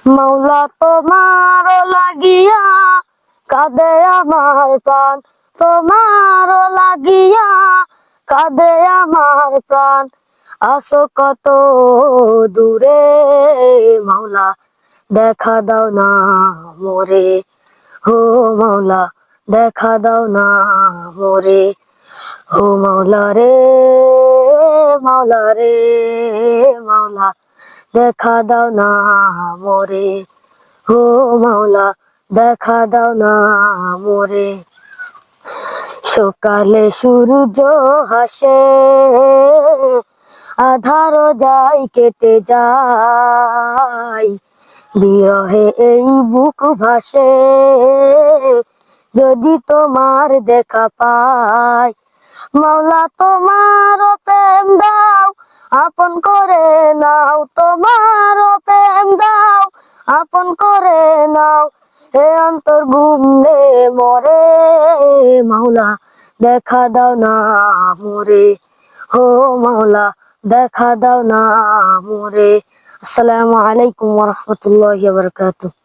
মাওলা তোমার লাগিয়া কাঁদে আমার প্রাণ, তোমার লাগিয়া কাঁদে আমার প্রাণ। আসো কত দূরে মাওলা, দেখা দাও না মোরে। হো মাওলা, দেখা দাও না মোরে। হো মাওলা রে, মাওলা রে, মাওলা দেখা দাও না মোরে। হো মাওলা, দেখা দাও না মোরে। সকালে সূর্য হাসে, আধার যায় কেটে যায়, বিরহে এই বুক ভাসে, যদি তোমার দেখা পাই। মাওলা তোমার প্রেম দাও, আপন করে নাও, তোমার প্রেম দাও, আপন করে নাও। এ অন্তর ঘুমলে মরে, মাওলা দেখা দাও না মোরে। হো মাওলা, দেখা দাও না মোরে। আসসালামু আলাইকুম ওয়া রাহমাতুল্লাহি ওয়া বারাকাতুহু।